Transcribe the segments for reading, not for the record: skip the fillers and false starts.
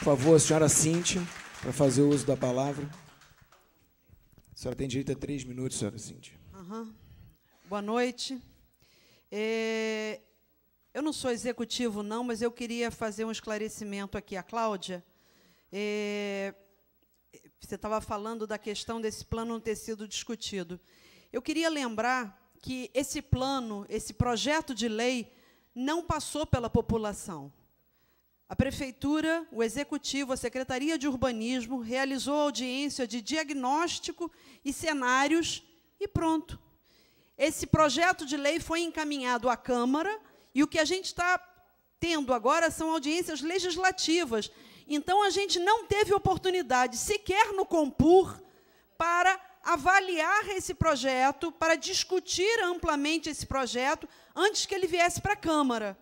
Por favor, a senhora Cíntia, para fazer o uso da palavra. A senhora tem direito a 3 minutos, senhora Cíntia. Boa noite. Eu não sou executivo, não, mas eu queria fazer um esclarecimento aqui. A Cláudia, você estava falando da questão desse plano não ter sido discutido. Eu queria lembrar que esse plano, esse projeto de lei, não passou pela população. A Prefeitura, o Executivo, a Secretaria de Urbanismo, realizou audiência de diagnóstico e cenários e pronto. Esse projeto de lei foi encaminhado à Câmara e o que a gente está tendo agora são audiências legislativas. Então, a gente não teve oportunidade, sequer no Compur, para avaliar esse projeto, para discutir amplamente esse projeto, antes que ele viesse para a Câmara.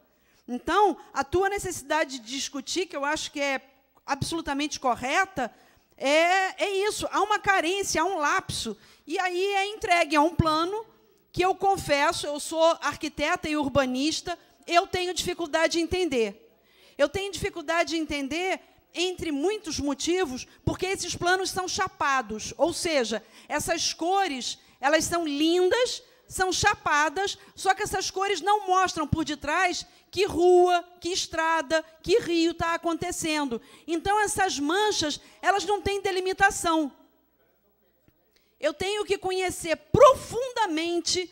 Então, a tua necessidade de discutir, que eu acho que é absolutamente correta, é isso. Há uma carência, há um lapso. E aí é entregue a um plano que eu confesso, eu sou arquiteta e urbanista, eu tenho dificuldade de entender. Eu tenho dificuldade de entender, entre muitos motivos, porque esses planos são chapados. Ou seja, essas cores, elas são lindas, são chapadas, só que essas cores não mostram por detrás que rua, que estrada, que rio está acontecendo. Então, essas manchas, elas não têm delimitação. Eu tenho que conhecer profundamente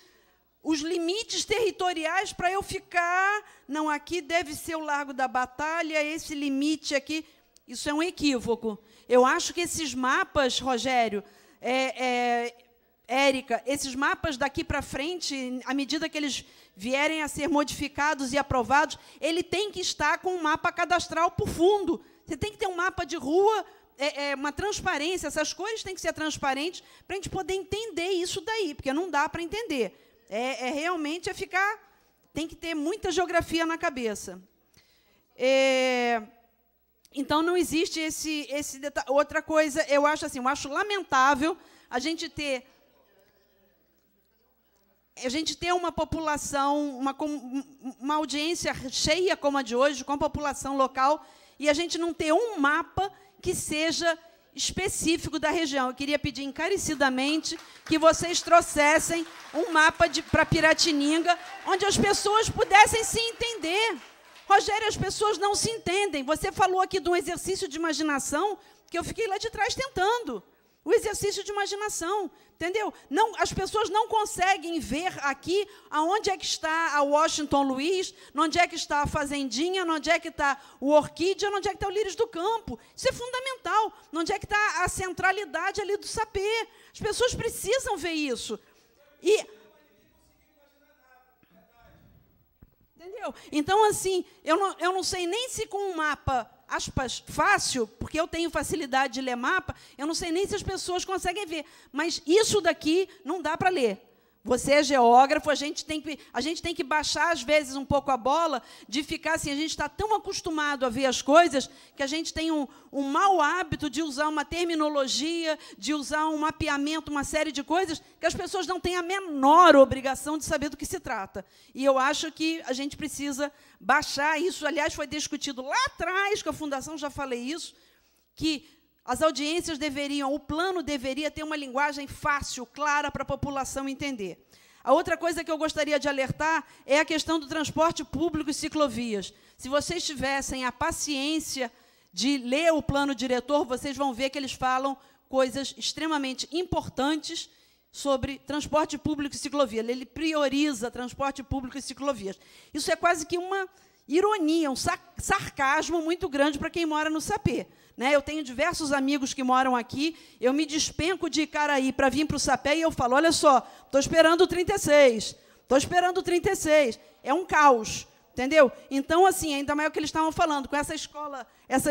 os limites territoriais para eu ficar... Não, aqui deve ser o Largo da Batalha, esse limite aqui... Isso é um equívoco. Eu acho que esses mapas, Rogério, Érica, esses mapas daqui para frente, à medida que eles vierem a ser modificados e aprovados, ele tem que estar com um mapa cadastral por fundo. Você tem que ter um mapa de rua, uma transparência, essas cores têm que ser transparentes para a gente poder entender isso daí, porque não dá para entender. Realmente ficar... Tem que ter muita geografia na cabeça. Então, não existe esse detalhe. Outra coisa, eu acho lamentável a gente ter uma população, uma audiência cheia como a de hoje, com a população local, e a gente não ter um mapa que seja específico da região. Eu queria pedir encarecidamente que vocês trouxessem um mapa para Piratininga, onde as pessoas pudessem se entender. Rogério, as pessoas não se entendem. Você falou aqui de um exercício de imaginação, que eu fiquei lá de trás tentando. O exercício de imaginação, entendeu? Não, as pessoas não conseguem ver aqui aonde é que está a Washington Luiz, onde é que está a Fazendinha, onde é que está o Orquídea, onde é que está o Lírios do Campo. Isso é fundamental. Onde é que está a centralidade ali do sapê. As pessoas precisam ver isso. Entendeu? Então, assim, eu não sei nem se com um mapa, aspas, fácil, porque eu tenho facilidade de ler mapa, eu não sei nem se as pessoas conseguem ver. Mas isso daqui não dá para ler. Você é geógrafo, a gente tem que baixar, às vezes, um pouco a bola, de ficar assim, a gente está tão acostumado a ver as coisas, que a gente tem um mau hábito de usar uma terminologia, de usar um mapeamento, uma série de coisas, que as pessoas não têm a menor obrigação de saber do que se trata. E eu acho que a gente precisa baixar isso. Aliás, foi discutido lá atrás, com a Fundação, já falei isso, que as audiências o plano deveria ter uma linguagem fácil, clara, para a população entender. A outra coisa que eu gostaria de alertar é a questão do transporte público e ciclovias. Se vocês tivessem a paciência de ler o plano diretor, vocês vão ver que eles falam coisas extremamente importantes sobre transporte público e ciclovia. Ele prioriza transporte público e ciclovias. Isso é quase que uma ironia, um sarcasmo muito grande para quem mora no Sapé. Eu tenho diversos amigos que moram aqui, eu me despenco de Icaraí para vir para o Sapé e eu falo, olha só, estou esperando o 36, estou esperando o 36. É um caos, entendeu? Então, assim, ainda mais o que eles estavam falando, com essa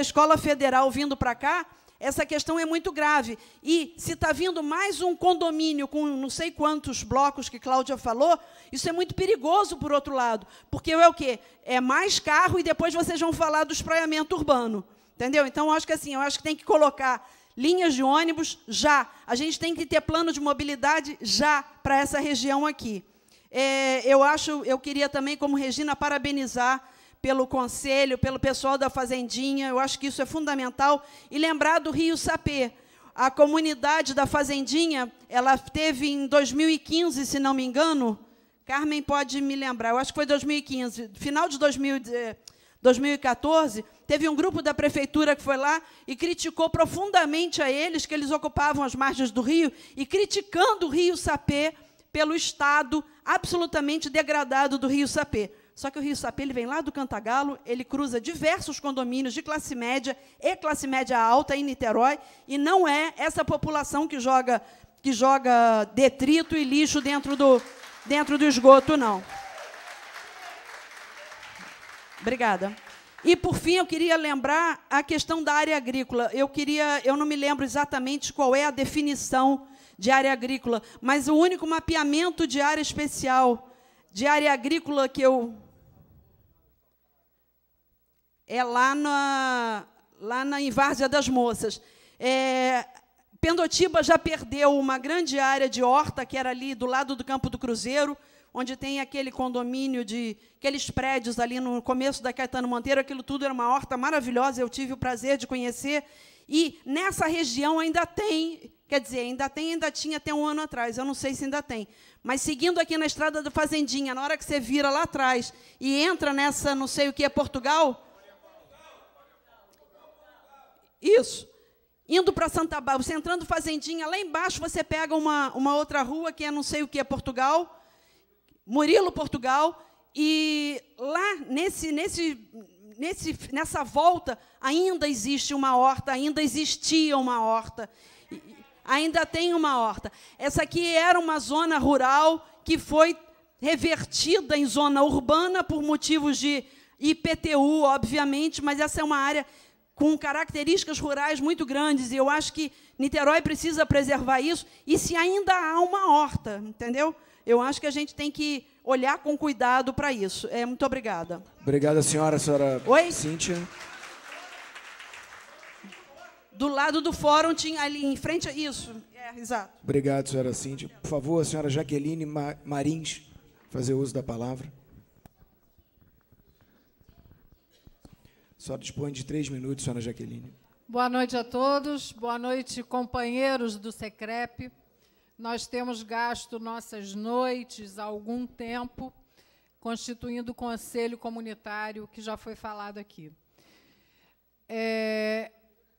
escola federal vindo para cá, essa questão é muito grave. E se está vindo mais um condomínio com não sei quantos blocos que Cláudia falou, isso é muito perigoso, por outro lado, porque é o quê? É mais carro e depois vocês vão falar do espraiamento urbano. Entendeu? Então, eu acho que tem que colocar linhas de ônibus já. A gente tem que ter plano de mobilidade já para essa região aqui. Eu queria também, como Regina, parabenizar pelo conselho, pelo pessoal da Fazendinha, eu acho que isso é fundamental, e lembrar do Rio Sapê. A comunidade da Fazendinha, ela teve em 2015, se não me engano, Carmen pode me lembrar, eu acho que foi 2015, final de 2014, teve um grupo da prefeitura que foi lá e criticou profundamente a eles, que eles ocupavam as margens do rio, e criticando o Rio Sapê pelo estado absolutamente degradado do Rio Sapê. Só que o Rio Sapê ele vem lá do Cantagalo, ele cruza diversos condomínios de classe média e classe média alta em Niterói, e não é essa população que joga detrito e lixo dentro do esgoto, não. Obrigada. E, por fim, eu queria lembrar a questão da área agrícola. Eu não me lembro exatamente qual é a definição de área agrícola, mas o único mapeamento de área especial, de área agrícola que eu... é lá em Várzea das Moças. Pendotiba já perdeu uma grande área de horta, que era ali do lado do Campo do Cruzeiro, onde tem aquele condomínio, aqueles prédios ali no começo da Caetano Monteiro, aquilo tudo era uma horta maravilhosa, eu tive o prazer de conhecer, e nessa região ainda tem, quer dizer, ainda tinha até um ano atrás, eu não sei se ainda tem, mas seguindo aqui na estrada da Fazendinha, na hora que você vira lá atrás e entra nessa, não sei o que é Portugal, isso, indo para Santa Bárbara, você entrando Fazendinha, lá embaixo você pega uma outra rua, que é não sei o que é Portugal, Murilo, Portugal, e lá nessa volta ainda existe uma horta, ainda existia uma horta, ainda tem uma horta. Essa aqui era uma zona rural que foi revertida em zona urbana por motivos de IPTU, obviamente, mas essa é uma área com características rurais muito grandes, e eu acho que Niterói precisa preservar isso, e se ainda há uma horta, entendeu? Eu acho que a gente tem que olhar com cuidado para isso. Muito obrigada. Obrigada, senhora Oi? Cíntia. Do lado do fórum, tinha ali em frente a isso. Exato. Obrigado, senhora Cíntia. Por favor, a senhora Jaqueline Marins, fazer uso da palavra. A senhora dispõe de 3 minutos, senhora Jaqueline. Boa noite a todos. Boa noite, companheiros do SECREP. Nós temos gasto nossas noites há algum tempo constituindo o Conselho Comunitário, que já foi falado aqui.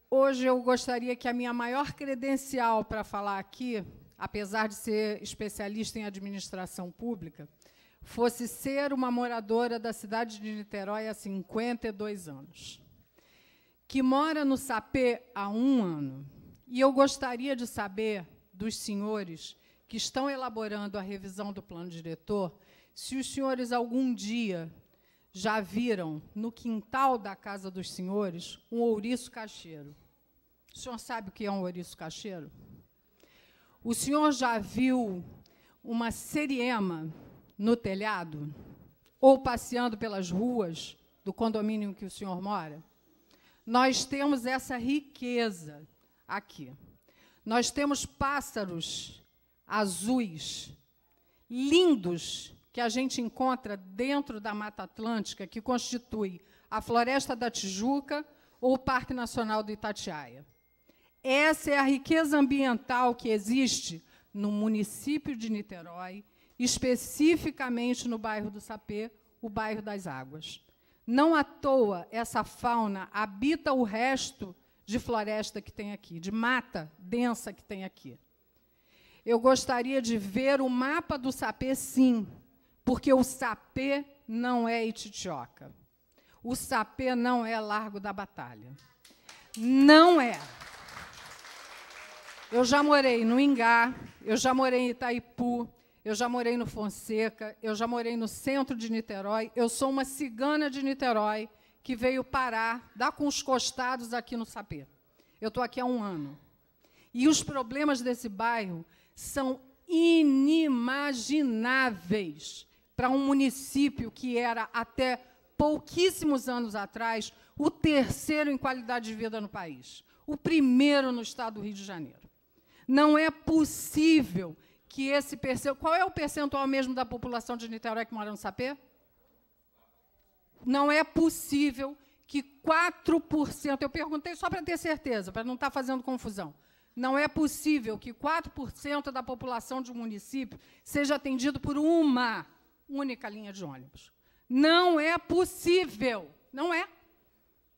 Hoje eu gostaria que a minha maior credencial para falar aqui, apesar de ser especialista em administração pública, fosse ser uma moradora da cidade de Niterói há 52 anos, que mora no Sapê há 1 ano. E eu gostaria de saber dos senhores que estão elaborando a revisão do plano diretor, se os senhores algum dia já viram no quintal da casa dos senhores um ouriço cacheiro. O senhor sabe o que é um ouriço cacheiro? O senhor já viu uma seriema no telhado? Ou passeando pelas ruas do condomínio em que o senhor mora? Nós temos essa riqueza aqui. Nós temos pássaros azuis, lindos, que a gente encontra dentro da Mata Atlântica, que constitui a Floresta da Tijuca ou o Parque Nacional do Itatiaia. Essa é a riqueza ambiental que existe no município de Niterói, especificamente no bairro do Sapê, o bairro das Águas. Não à toa, essa fauna habita o resto de floresta que tem aqui, de mata densa que tem aqui. Eu gostaria de ver o mapa do Sapê, sim, porque o Sapê não é Ititioca. O Sapê não é Largo da Batalha. Não é. Eu já morei no Ingá, eu já morei em Itaipu, eu já morei no Fonseca, eu já morei no centro de Niterói, eu sou uma cigana de Niterói, que veio parar, dar com os costados aqui no Sapê. Eu estou aqui há 1 ano. E os problemas desse bairro são inimagináveis para um município que era, até pouquíssimos anos atrás, o 3º em qualidade de vida no país, o 1º no estado do Rio de Janeiro. Não é possível que esse percentual... Qual é o percentual mesmo da população de Niterói que mora no Sapê? Não é possível que 4%, eu perguntei só para ter certeza, para não estar fazendo confusão, não é possível que 4% da população de um município seja atendido por uma única linha de ônibus. Não é possível. Não é.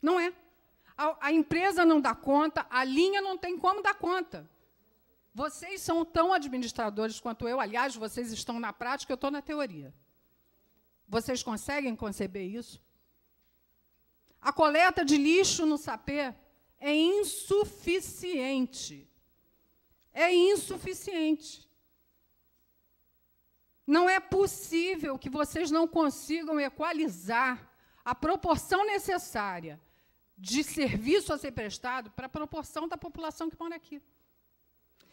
Não é. A empresa não dá conta, a linha não tem como dar conta. Vocês são tão administradores quanto eu. Aliás, vocês estão na prática, eu estou na teoria. Vocês conseguem conceber isso? A coleta de lixo no Sapé é insuficiente. É insuficiente. Não é possível que vocês não consigam equalizar a proporção necessária de serviço a ser prestado para a proporção da população que mora aqui.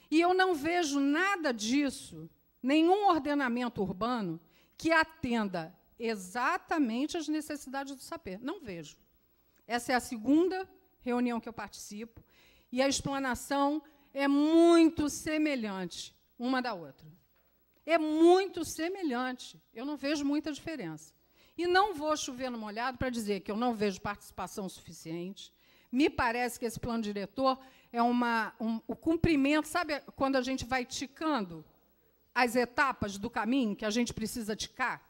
E eu não vejo nada disso, nenhum ordenamento urbano que atenda exatamente às necessidades do Sapé. Não vejo. Essa é a segunda reunião que eu participo, e a explanação é muito semelhante uma da outra. É muito semelhante. Eu não vejo muita diferença. E não vou chover no molhado para dizer que eu não vejo participação suficiente. Me parece que esse plano diretor é o cumprimento, sabe quando a gente vai ticando as etapas do caminho que a gente precisa ticar?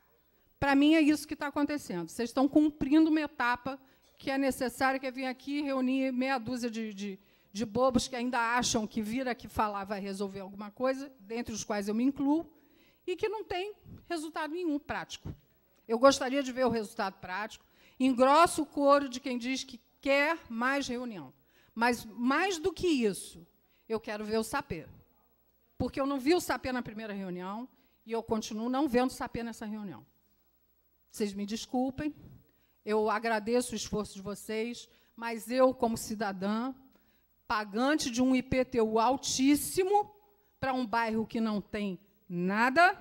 Para mim, é isso que está acontecendo. Vocês estão cumprindo uma etapa que é necessária, que é vir aqui reunir meia dúzia de bobos que ainda acham que vir aqui falar vai resolver alguma coisa, dentre os quais eu me incluo, e que não tem resultado nenhum prático. Eu gostaria de ver o resultado prático. Engrosso o coro de quem diz que quer mais reunião. Mas, mais do que isso, eu quero ver o Sapé. Porque eu não vi o Sapé na primeira reunião e eu continuo não vendo o Sapé nessa reunião. Vocês me desculpem, eu agradeço o esforço de vocês, mas eu, como cidadã, pagante de um IPTU altíssimo para um bairro que não tem nada,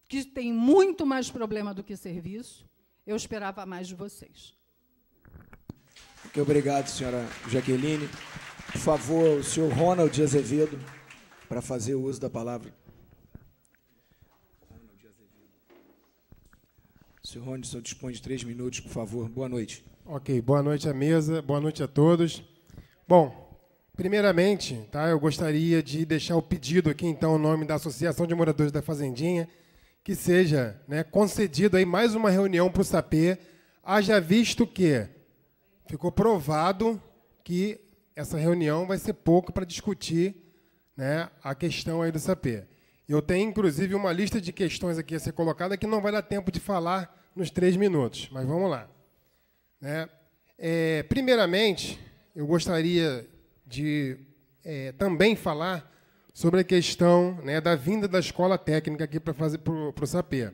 que tem muito mais problema do que serviço, eu esperava mais de vocês. Muito obrigado, senhora Jaqueline. Por favor, o senhor Ronald de Azevedo, para fazer o uso da palavra. Senhor Ronald, o senhor dispõe de 3 minutos, por favor. Boa noite. Ok, boa noite à mesa, boa noite a todos. Bom, primeiramente, tá, eu gostaria de deixar o pedido aqui, então, em nome da Associação de Moradores da Fazendinha, que seja, né, concedido aí mais uma reunião para o Sapé, haja visto que ficou provado que essa reunião vai ser pouco para discutir, né, a questão aí do Sapé. Eu tenho, inclusive, uma lista de questões aqui a ser colocada que não vai dar tempo de falar nos 3 minutos, mas vamos lá. Né? Primeiramente, eu gostaria de também falar sobre a questão, né, da vinda da escola técnica aqui para fazer para o Sapé.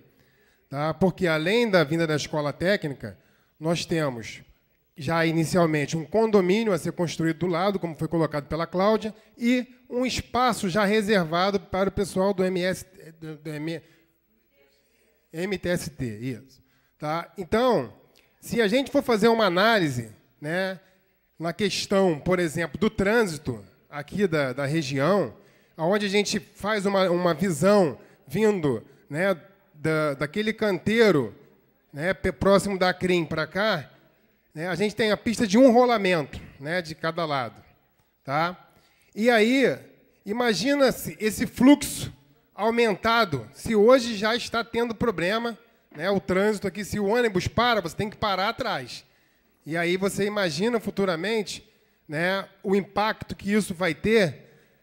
Tá? Porque, além da vinda da escola técnica, nós temos já inicialmente um condomínio a ser construído do lado, como foi colocado pela Cláudia, e um espaço já reservado para o pessoal do MTST. Isso. Tá? Então, se a gente for fazer uma análise, né, na questão, por exemplo, do trânsito aqui da região, onde a gente faz uma visão vindo, né, daquele canteiro, né, próximo da CRIM para cá, né, a gente tem a pista de um rolamento, né, de cada lado. Tá? E aí, imagina esse fluxo aumentado, se hoje já está tendo problema, né, o trânsito aqui, se o ônibus para, você tem que parar atrás. E aí você imagina futuramente, né, o impacto que isso vai ter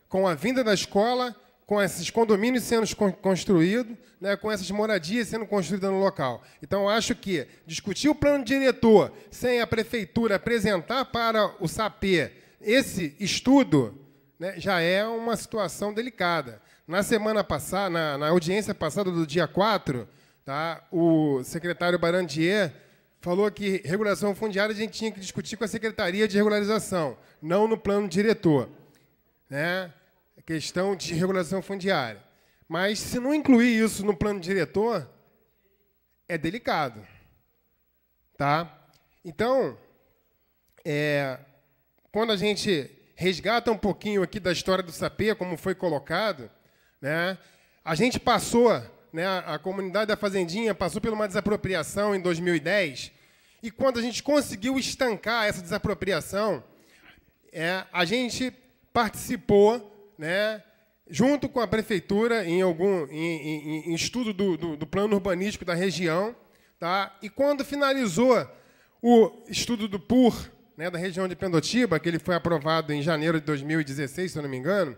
com a vinda da escola, com esses condomínios sendo construídos, né, com essas moradias sendo construídas no local. Então, eu acho que discutir o plano diretor sem a prefeitura apresentar para o Sapé esse estudo, né, já é uma situação delicada. Na semana passada, na audiência passada do dia 4, tá, o secretário Barandier falou que regulação fundiária a gente tinha que discutir com a Secretaria de Regularização, não no plano diretor. Né? A questão de regulação fundiária. Mas, se não incluir isso no plano diretor, é delicado. Tá? Então, quando a gente resgata um pouquinho aqui da história do Sapé, como foi colocado, né, a gente passou né, a comunidade da Fazendinha passou por uma desapropriação em 2010, e quando a gente conseguiu estancar essa desapropriação, a gente participou, né, junto com a prefeitura, em estudo do plano urbanístico da região, tá? E quando finalizou o estudo do PUR, né, da região de Pendotiba, que ele foi aprovado em janeiro de 2016, se eu não me engano,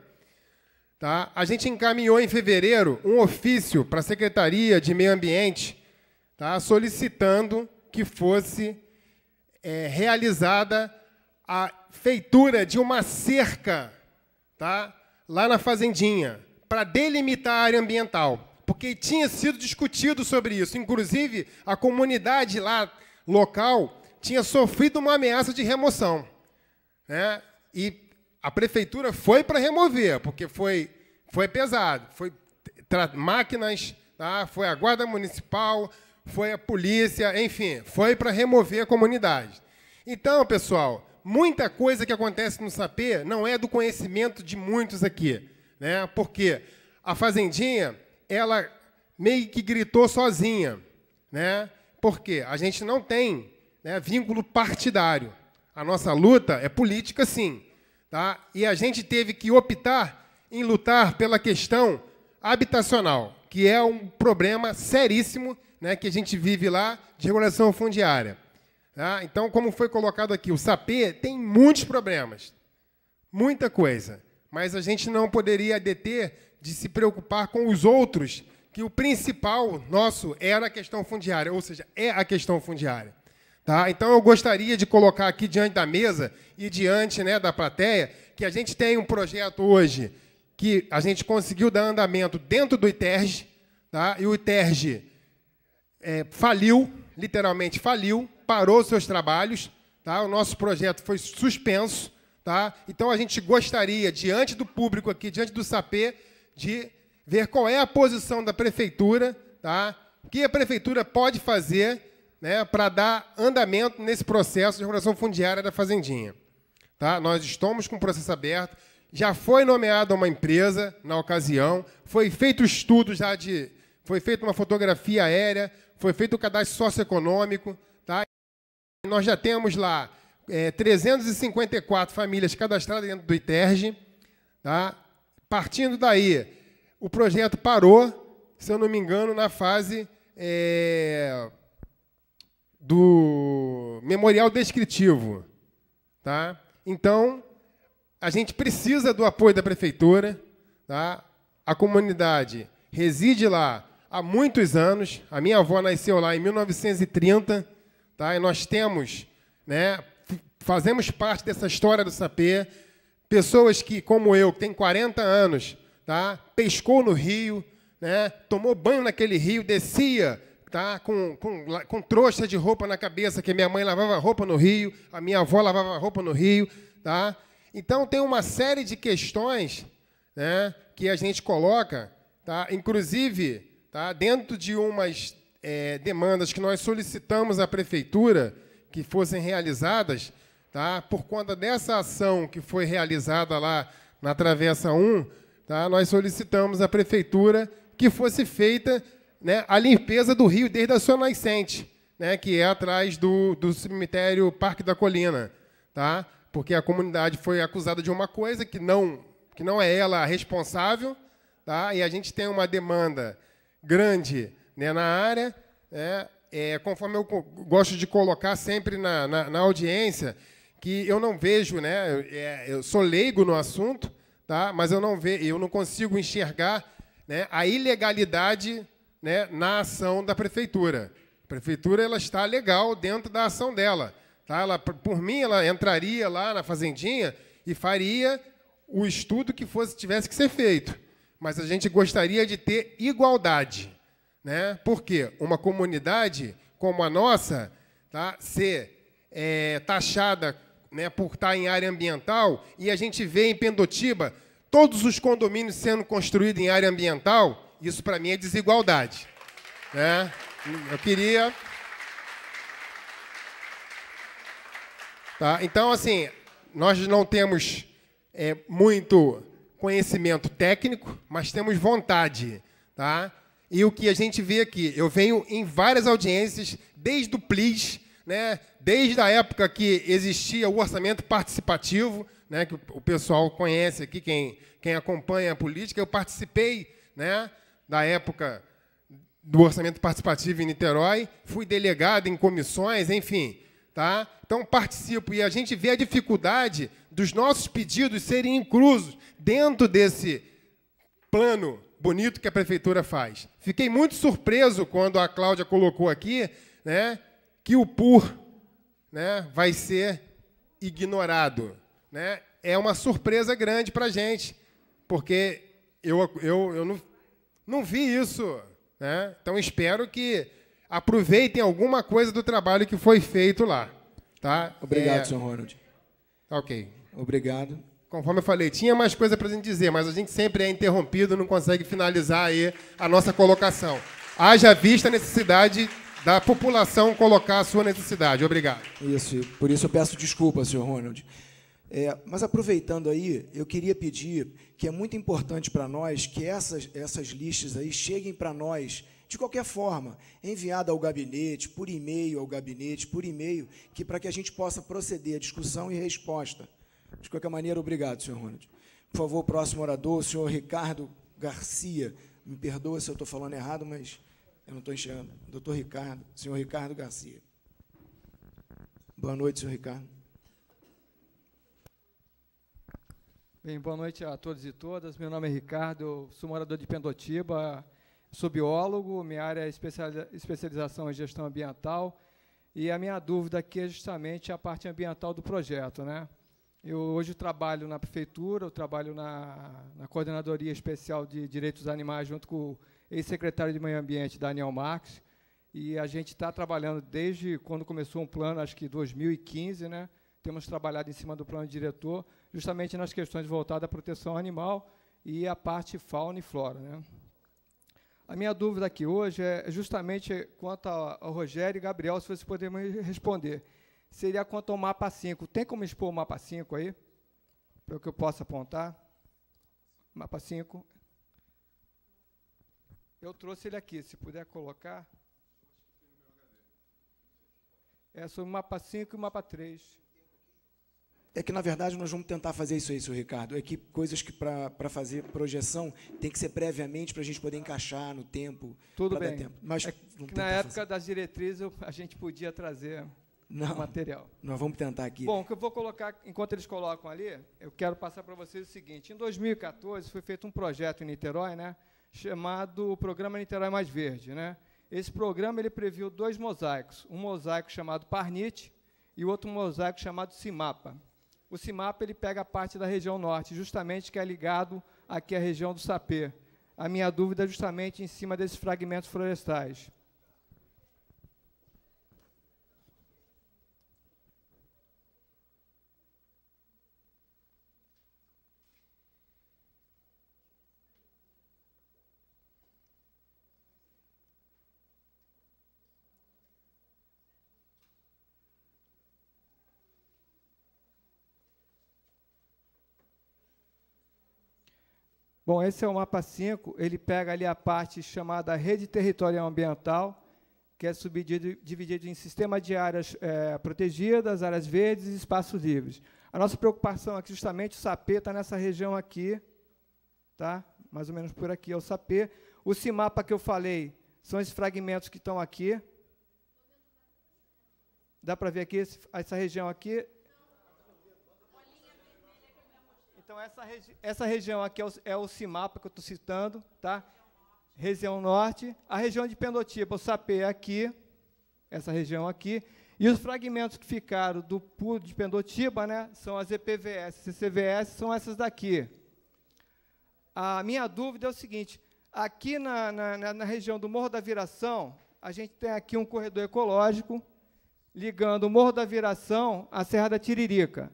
tá? A gente encaminhou em fevereiro um ofício para a Secretaria de Meio Ambiente, tá, solicitando que fosse realizada a feitura de uma cerca, tá, lá na Fazendinha, para delimitar a área ambiental, porque tinha sido discutido sobre isso. Inclusive, a comunidade lá local tinha sofrido uma ameaça de remoção, né? E a prefeitura foi para remover, porque foi pesado. Foi máquinas, tá? Foi a Guarda Municipal, foi a polícia, enfim, foi para remover a comunidade. Então, pessoal, muita coisa que acontece no Sapê não é do conhecimento de muitos aqui, né? Porque a Fazendinha, ela meio que gritou sozinha, né? Porque a gente não tem, né, vínculo partidário. A nossa luta é política, sim, tá? E a gente teve que optar em lutar pela questão habitacional, que é um problema seríssimo, né, que a gente vive lá, de regulação fundiária. Tá? Então, como foi colocado aqui, o Sapê tem muitos problemas, muita coisa, mas a gente não poderia deter de se preocupar com os outros, que o principal nosso era a questão fundiária, ou seja, é a questão fundiária. Tá? Então, eu gostaria de colocar aqui diante da mesa e diante, né, da plateia, que a gente tem um projeto hoje que a gente conseguiu dar andamento dentro do ITERJ, tá? E o ITERJ faliu, literalmente faliu, parou seus trabalhos, tá? O nosso projeto foi suspenso, tá? Então, a gente gostaria, diante do público aqui, diante do Sapê, de ver qual é a posição da prefeitura, tá? O que a prefeitura pode fazer, né, para dar andamento nesse processo de regulação fundiária da Fazendinha. Tá? Nós estamos com o processo aberto, já foi nomeada uma empresa na ocasião, foi feito estudo foi feita uma fotografia aérea, foi feito o cadastro socioeconômico, tá? Nós já temos lá 354 famílias cadastradas dentro do ITERJ, tá? Partindo daí, o projeto parou, se eu não me engano, na fase do memorial descritivo. Tá? Então, a gente precisa do apoio da prefeitura. Tá? A comunidade reside lá há muitos anos. A minha avó nasceu lá em 1930. Tá? E nós temos, né, fazemos parte dessa história do Sapê. Pessoas que, como eu, que tem 40 anos, tá? Pescou no rio, né? Tomou banho naquele rio, descia, tá? Com trouxa de roupa na cabeça, que minha mãe lavava roupa no rio, a minha avó lavava roupa no rio. Tá? Então, tem uma série de questões, né, que a gente coloca, tá? Inclusive, tá, dentro de umas demandas que nós solicitamos à prefeitura que fossem realizadas, tá? Por conta dessa ação que foi realizada lá na Travessa 1, tá? Nós solicitamos à prefeitura que fosse feita, né, a limpeza do rio desde a sua nascente, né, que é atrás do cemitério Parque da Colina, tá? Porque a comunidade foi acusada de uma coisa que não é ela a responsável, tá? E a gente tem uma demanda grande, né, na área, né? Conforme eu gosto de colocar sempre na audiência, que eu não vejo, né, eu sou leigo no assunto, tá? Mas eu não consigo enxergar, né, a ilegalidade, né, na ação da prefeitura. A prefeitura ela está legal dentro da ação dela. Tá? Ela, por mim, ela entraria lá na Fazendinha e faria o estudo que tivesse que ser feito. Mas a gente gostaria de ter igualdade. Né? Porque uma comunidade como a nossa, tá, ser taxada, né, por estar em área ambiental, e a gente vê em Pendotiba todos os condomínios sendo construídos em área ambiental, isso, para mim, é desigualdade. Né? Eu queria... Tá? Então, assim, nós não temos muito conhecimento técnico, mas temos vontade. Tá? E o que a gente vê aqui, eu venho em várias audiências, desde o PLIS, né, desde a época que existia o orçamento participativo, né, que o pessoal conhece aqui, quem acompanha a política, eu participei, né, da época do orçamento participativo em Niterói, fui delegado em comissões, enfim. Tá? Então, participo, e a gente vê a dificuldade dos nossos pedidos serem inclusos dentro desse plano bonito que a Prefeitura faz. Fiquei muito surpreso quando a Cláudia colocou aqui, né, que o PUR, né, vai ser ignorado. Né? É uma surpresa grande para a gente, porque eu não vi isso. Né? Então, espero que aproveitem alguma coisa do trabalho que foi feito lá. Tá? Obrigado, senhor Ronald. Ok. Obrigado. Conforme eu falei, tinha mais coisa para a gente dizer, mas a gente sempre é interrompido, não consegue finalizar aí a nossa colocação. Haja vista a necessidade da população colocar a sua necessidade. Obrigado. Isso, por isso eu peço desculpa, senhor Ronald. Mas, aproveitando aí, eu queria pedir que é muito importante para nós que essas listas aí cheguem para nós de qualquer forma, enviada ao gabinete, por e-mail ao gabinete, por e-mail, para que a gente possa proceder à discussão e resposta. De qualquer maneira, obrigado, senhor Ronald. Por favor, o próximo orador, o senhor Ricardo Garcia. Me perdoa se eu estou falando errado, mas eu não estou enxergando. Doutor Ricardo, senhor Ricardo Garcia. Boa noite, senhor Ricardo. Bem, boa noite a todos e todas. Meu nome é Ricardo, eu sou morador de Pendotiba, sou biólogo, minha área é especialização em gestão ambiental, e a minha dúvida aqui é justamente a parte ambiental do projeto, né? Eu hoje trabalho na prefeitura, eu trabalho na Coordenadoria Especial de Direitos dos Animais, junto com o ex-secretário de Meio Ambiente, Daniel Marques, e a gente está trabalhando desde quando começou um plano, acho que 2015, né? Temos trabalhado em cima do plano diretor, justamente nas questões voltadas à proteção animal e à parte fauna e flora, né? A minha dúvida aqui hoje é justamente quanto ao Rogério e Gabriel, se vocês puderem me responder. Seria quanto ao mapa 5. Tem como expor o mapa 5 aí? Para que eu possa apontar? Mapa 5. Eu trouxe ele aqui, se puder colocar. É sobre o mapa 5 e o mapa 3. É que, na verdade, nós vamos tentar fazer isso aí, senhor Ricardo. É que coisas que, para fazer projeção, tem que ser previamente para a gente poder encaixar no tempo. Tudo bem. Tempo. Mas na época das diretrizes, a gente podia trazer o material. Nós vamos tentar aqui. Bom, o que eu vou colocar, enquanto eles colocam ali, eu quero passar para vocês o seguinte. Em 2014, foi feito um projeto em Niterói, né, chamado Programa Niterói Mais Verde. Né? Esse programa ele previu 2 mosaicos. Um mosaico chamado Parnite e outro mosaico chamado Cimapa. O Cimapa ele pega a parte da região norte, justamente que é ligado aqui à região do Sapê. A minha dúvida é justamente em cima desses fragmentos florestais. Bom, esse é o mapa 5, ele pega ali a parte chamada Rede Territorial Ambiental, que é dividido em sistema de áreas protegidas, áreas verdes e espaços livres. A nossa preocupação aqui, justamente, o Sapê está nessa região aqui, tá? Mais ou menos por aqui é o Sapê. O Cimapa que eu falei são esses fragmentos que estão aqui. Dá para ver aqui essa região aqui? Então, essa região aqui é o Cimapa que eu estou citando, tá? Região norte. A região de Pendotiba, o Sapê é aqui, essa região aqui. E os fragmentos que ficaram do PUR de Pendotiba, né, são as EPVS, CCVS, são essas daqui. A minha dúvida é o seguinte, aqui na região do Morro da Viração, a gente tem aqui um corredor ecológico ligando o Morro da Viração à Serra da Tiririca.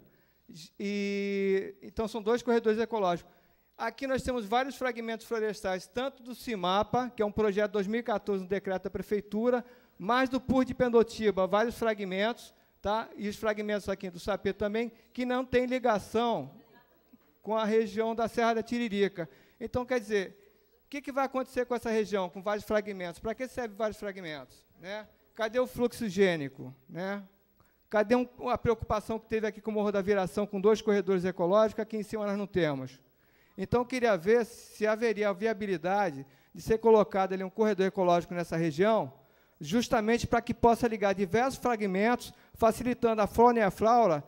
Então, são 2 corredores ecológicos. Aqui nós temos vários fragmentos florestais, tanto do Cimapa, que é um projeto de 2014, um decreto da Prefeitura, mais do PUR de Pendotiba, vários fragmentos, tá? E os fragmentos aqui do Sapê também, que não têm ligação com a região da Serra da Tiririca. Então, quer dizer, que vai acontecer com essa região, com vários fragmentos? Para que servem vários fragmentos? Né? Cadê o fluxo higiênico? Né? Cadê a preocupação que teve aqui com o Morro da Viração, com 2 corredores ecológicos, aqui em cima nós não temos? Então, queria ver se haveria a viabilidade de ser colocado ali um corredor ecológico nessa região, justamente para que possa ligar diversos fragmentos, facilitando a fauna e a flora,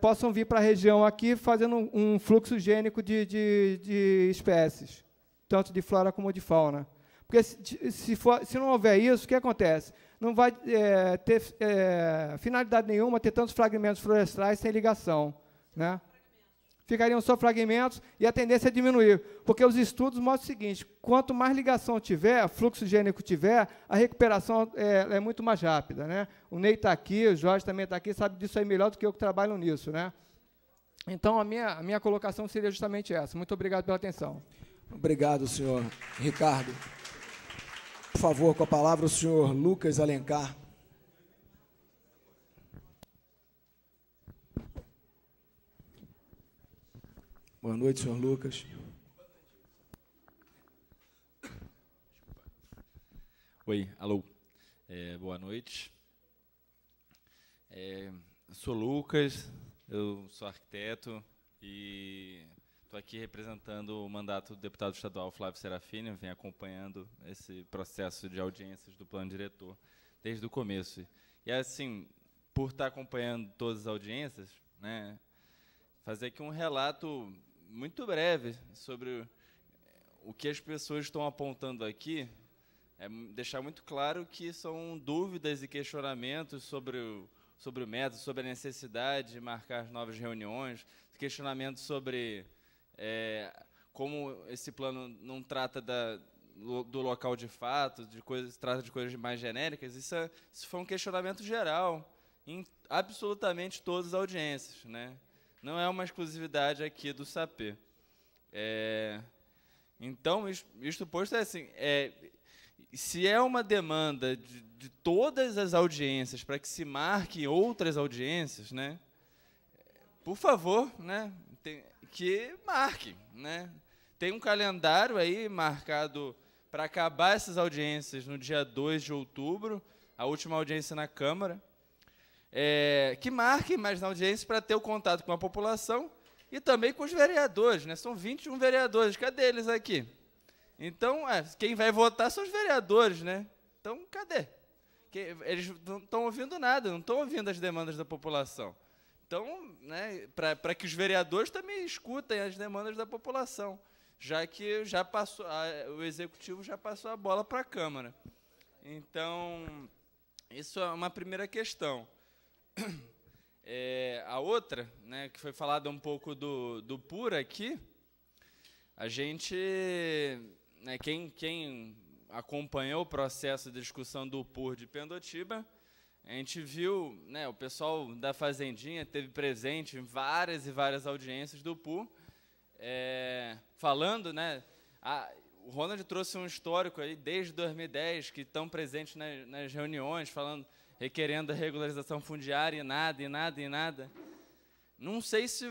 possam vir para a região aqui, fazendo um fluxo higiênico de espécies, tanto de flora como de fauna. Porque, se não houver isso, o que acontece? Não vai ter finalidade nenhuma ter tantos fragmentos florestais sem ligação. Né? Ficariam só fragmentos e a tendência é diminuir, porque os estudos mostram o seguinte, quanto mais ligação tiver, fluxo higiênico tiver, a recuperação é muito mais rápida. Né? O Ney está aqui, o Jorge também está aqui, sabe disso aí melhor do que eu que trabalho nisso. Né? Então, a minha colocação seria justamente essa. Muito obrigado pela atenção. Obrigado, senhor Ricardo. Por favor, com a palavra o senhor Lucas Alencar. Boa noite, senhor Lucas. Oi, alô. Boa noite. Sou Lucas, eu sou arquiteto e estou aqui representando o mandato do deputado estadual Flávio Serafini, venho acompanhando esse processo de audiências do plano diretor desde o começo. E, assim, por estar acompanhando todas as audiências, né, fazer aqui um relato muito breve sobre o que as pessoas estão apontando aqui, deixar muito claro que são dúvidas e questionamentos sobre o método, sobre a necessidade de marcar novas reuniões, questionamentos sobre como esse plano não trata do local de fato, trata de coisas mais genéricas. Isso foi um questionamento geral em absolutamente todas as audiências, né? Não é uma exclusividade aqui do SAPE. Então, isto posto, assim, se é uma demanda de todas as audiências para que se marque outras audiências, né, por favor, né, que marque. Né? Tem um calendário aí marcado para acabar essas audiências no dia 2 de outubro, a última audiência na Câmara. Que marquem mais audiências para ter o contato com a população e também com os vereadores. Né? São 21 vereadores, cadê eles aqui? Então, quem vai votar são os vereadores. Né? Então, cadê? Eles não estão ouvindo nada, não estão ouvindo as demandas da população. Então, né, para que os vereadores também escutem as demandas da população, já que o Executivo já passou a bola para a Câmara. Então, isso é uma primeira questão. A outra, né, que foi falada um pouco do PUR aqui, a gente, né, quem acompanhou o processo de discussão do PUR de Pendotiba, a gente viu, né, o pessoal da Fazendinha esteve presente em várias e várias audiências do PUR, falando, né, o Ronald trouxe um histórico aí desde 2010 que estão presentes nas reuniões, falando, requerendo a regularização fundiária e nada. Não sei se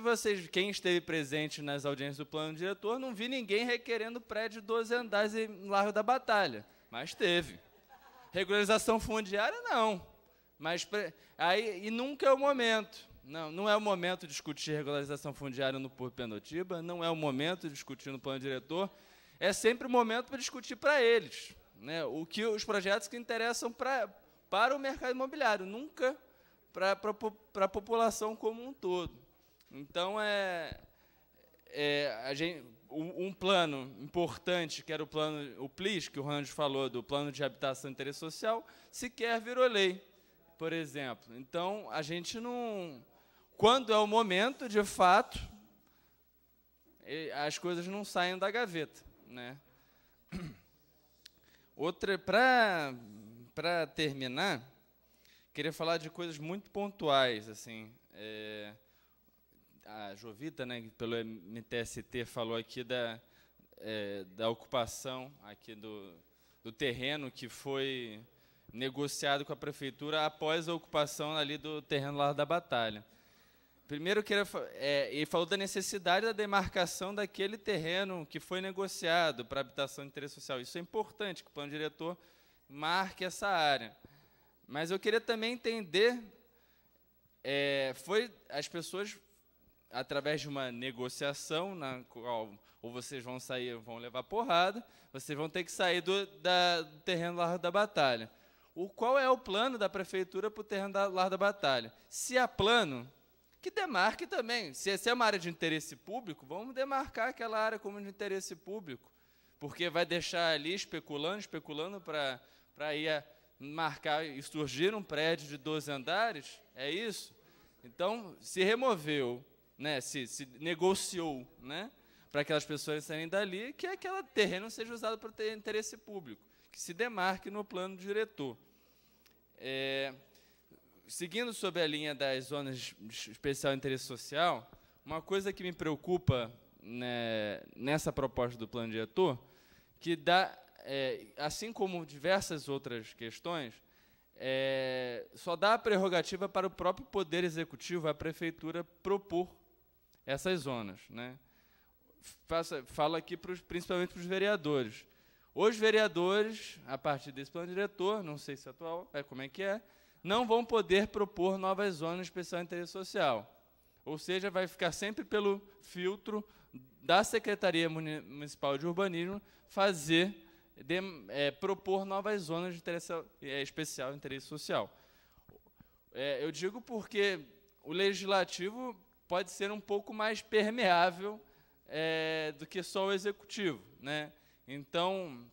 quem esteve presente nas audiências do plano diretor, não vi ninguém requerendo prédio de 12 andares no Largo da Batalha, mas teve. Regularização fundiária, não. Mas e nunca é o momento. Não é o momento de discutir regularização fundiária no PUR Pendotiba, não é o momento de discutir no plano diretor, é sempre o momento para discutir para eles, né, os projetos que interessam para o mercado imobiliário, nunca para a população como um todo. Então, um plano importante, que era o PLIS, que o Ronald falou, do Plano de Habitação e Interesse Social, sequer virou lei, por exemplo. Então, a gente não... Quando é o momento, de fato, as coisas não saem da gaveta. Né? Outra, para terminar, queria falar de coisas muito pontuais. Assim, a Jovita, né, pelo MTST, falou aqui da ocupação aqui do terreno que foi negociado com a prefeitura após a ocupação ali do terreno lá da Batalha. primeiro, ele falou da necessidade da demarcação daquele terreno que foi negociado para habitação de interesse social. Isso é importante, que o plano diretor marque essa área. Mas eu queria também entender, as pessoas, através de uma negociação, na qual ou vocês vão sair, vão levar porrada, vocês vão ter que sair do terreno Largo da Batalha. Qual é o plano da prefeitura para o terreno da Largo da Batalha? Se há plano, que demarque também. Se é uma área de interesse público, vamos demarcar aquela área como de interesse público, porque vai deixar ali especulando para ir marcar e surgir um prédio de 12 andares, é isso? Então, se removeu, né, se negociou, né, para aquelas pessoas saírem dali, que aquele terreno seja usado para ter interesse público, que se demarque no plano diretor. Seguindo sobre a linha das zonas de especial interesse social, uma coisa que me preocupa, né, nessa proposta do plano diretor, que dá, assim como diversas outras questões, só dá a prerrogativa para o próprio Poder Executivo, a Prefeitura, propor essas zonas, né? Falo aqui principalmente para os vereadores. Os vereadores, a partir desse plano diretor, não sei se é atual, como é que é, não vão poder propor novas zonas de especial interesse social. Ou seja, vai ficar sempre pelo filtro da Secretaria Municipal de Urbanismo propor novas zonas de especial interesse social. Eu digo porque o Legislativo pode ser um pouco mais permeável do que só o Executivo, né? Então,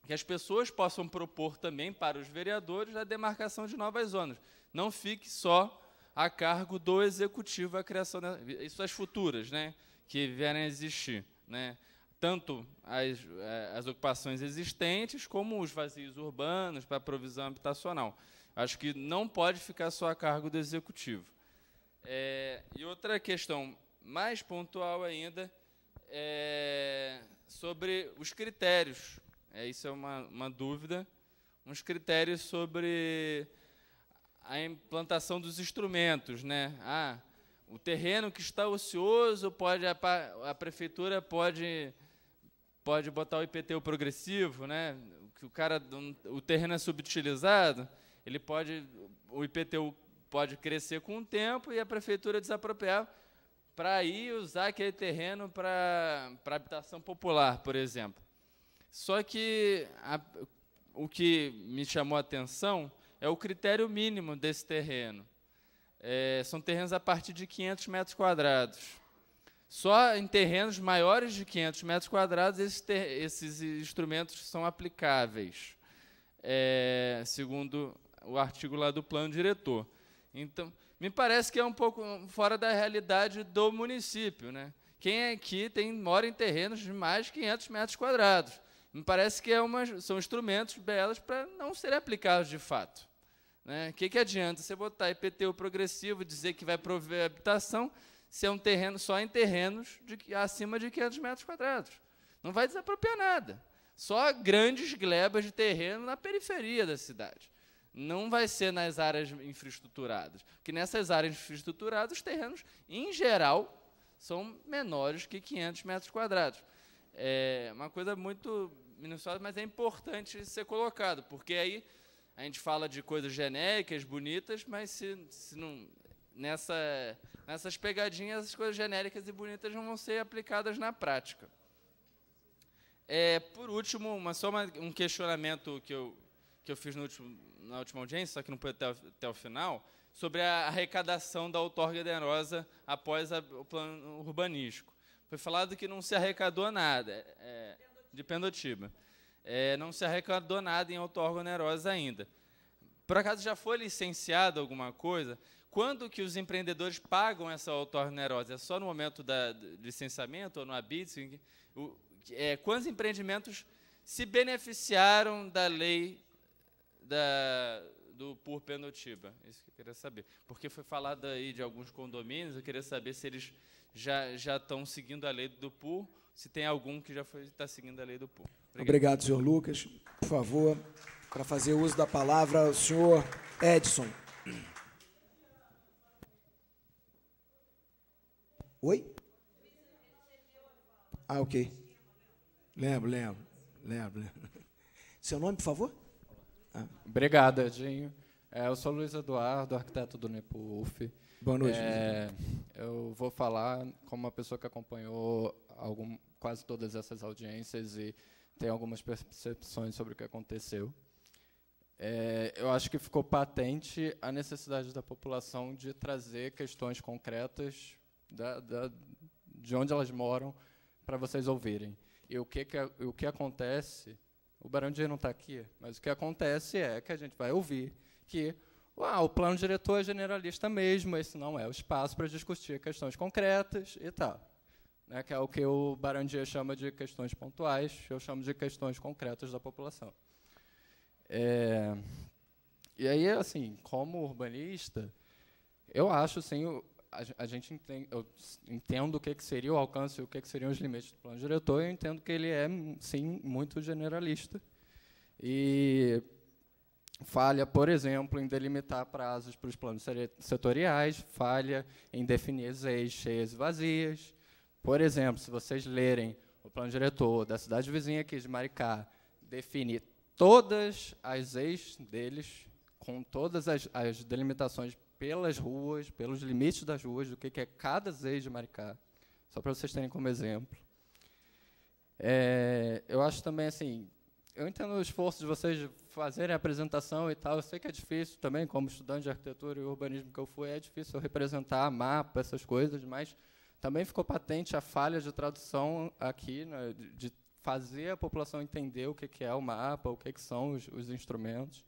que as pessoas possam propor também para os vereadores a demarcação de novas zonas. Não fique só a cargo do Executivo a criação isso as futuras, né, que vierem a existir, né? Tanto as ocupações existentes, como os vazios urbanos para provisão habitacional. Acho que não pode ficar só a cargo do Executivo. E outra questão mais pontual ainda sobre os critérios. Isso é uma dúvida. Uns critérios sobre a implantação dos instrumentos, né? O terreno que está ocioso, a prefeitura pode botar o IPTU progressivo, né? O terreno é subutilizado, o IPTU pode crescer com o tempo e a prefeitura desapropriar para ir usar aquele terreno para habitação popular, por exemplo. Só que o que me chamou a atenção é o critério mínimo desse terreno. São terrenos a partir de 500 metros quadrados. Só em terrenos maiores de 500 metros quadrados esses instrumentos são aplicáveis, segundo o artigo lá do plano diretor. Então, me parece que é um pouco fora da realidade do município, né? Quem aqui mora em terrenos de mais de 500 metros quadrados? Me parece que são instrumentos belos para não serem aplicados de fato, né? O que adianta você botar IPTU progressivo, dizer que vai prover habitação, se é um terreno só em terrenos acima de 500 metros quadrados? Não vai desapropriar nada. Só grandes glebas de terreno na periferia da cidade. Não vai ser nas áreas infraestruturadas, porque nessas áreas infraestruturadas os terrenos, em geral, são menores que 500 metros quadrados. É uma coisa muito minuciosa, mas é importante ser colocado, porque aí a gente fala de coisas genéricas, bonitas, mas se não, nessas pegadinhas, as coisas genéricas e bonitas não vão ser aplicadas na prática. Por último, um questionamento que eu fiz na última audiência, só que não foi até o final, sobre a arrecadação da outorga onerosa após o plano urbanístico. Foi falado que não se arrecadou nada, de Pendotiba. Não se arrecadou nada em outorga onerosa ainda. Por acaso já foi licenciado alguma coisa? Quando que os empreendedores pagam essa outorga onerosa? É só no momento do licenciamento ou no habite? Quantos empreendimentos se beneficiaram da lei do PUR Pendotiba? Isso que eu queria saber. Porque foi falado aí de alguns condomínios, eu queria saber se eles já estão seguindo a lei do PUR, se tem algum que já está seguindo a lei do PUR. Obrigado, senhor Lucas. Por favor, para fazer uso da palavra, o senhor Edson. Oi? Ah, ok. Lembro. Seu nome, por favor? Obrigado, Edinho. Eu sou Luiz Eduardo, arquiteto do NEPUF. Boa noite. Eu vou falar como uma pessoa que acompanhou quase todas essas audiências e tem algumas percepções sobre o que aconteceu. Eu acho que ficou patente a necessidade da população de trazer questões concretas de onde elas moram para vocês ouvirem. E o que acontece, o Barão de Jair não está aqui, mas o que acontece é que a gente vai ouvir que o plano diretor é generalista mesmo, esse não é o espaço para discutir questões concretas e tal. Né, que é o que o Barão de Jair chama de questões pontuais, eu chamo de questões concretas da população. E aí, assim, como urbanista, eu acho, sim, eu entendo o que seria o alcance, o que seriam os limites do plano diretor, e eu entendo que ele é, sim, muito generalista. E falha, por exemplo, em delimitar prazos para os planos setoriais, falha em definir ZEIs cheias e vazias. Por exemplo, se vocês lerem o plano diretor da cidade vizinha aqui de Maricá, define todas as ZEIs deles, com todas as delimitações pelas ruas, pelos limites das ruas, do que é cada ZEI de Maricá, só para vocês terem como exemplo. Eu acho também, assim, eu entendo o esforço de vocês de fazerem a apresentação e tal, eu sei que é difícil também, como estudante de arquitetura e urbanismo que eu fui, é difícil representar mapa, essas coisas, mas também ficou patente a falha de tradução aqui, né, de fazer a população entender o que é o mapa, o que são os instrumentos.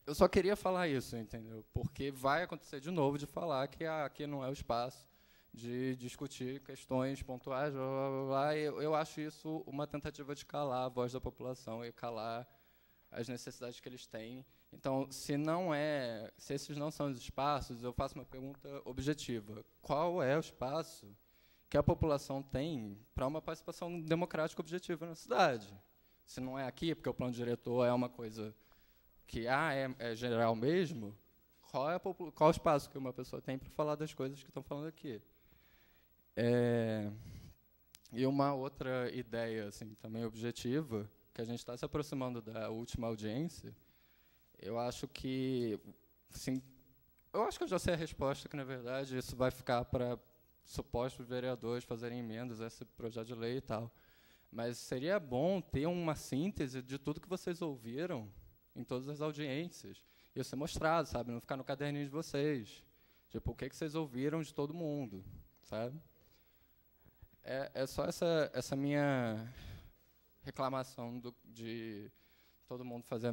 Eu só queria falar isso, entendeu? Porque vai acontecer de novo de falar que aqui não é o espaço de discutir questões pontuais, blá, blá, blá. Eu acho isso uma tentativa de calar a voz da população e calar as necessidades que eles têm. Então, se esses não são os espaços, eu faço uma pergunta objetiva. Qual é o espaço que a população tem para uma participação democrática objetiva na cidade? Se não é aqui, porque o plano diretor é uma coisa que é geral mesmo, qual o espaço que uma pessoa tem para falar das coisas que estão falando aqui? E uma outra ideia, assim, também objetiva, que a gente está se aproximando da última audiência, eu acho que eu já sei a resposta, que, na verdade, isso vai ficar para supostos vereadores fazerem emendas a esse projeto de lei e tal. Mas seria bom ter uma síntese de tudo que vocês ouviram em todas as audiências. E ser mostrado, sabe? Não ficar no caderninho de vocês. Tipo, o que vocês ouviram de todo mundo, sabe? É só essa minha reclamação de todo mundo fazer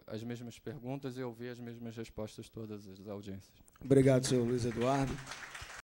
as mesmas perguntas e ouvir as mesmas respostas todas as audiências. Obrigado, senhor Luiz Eduardo.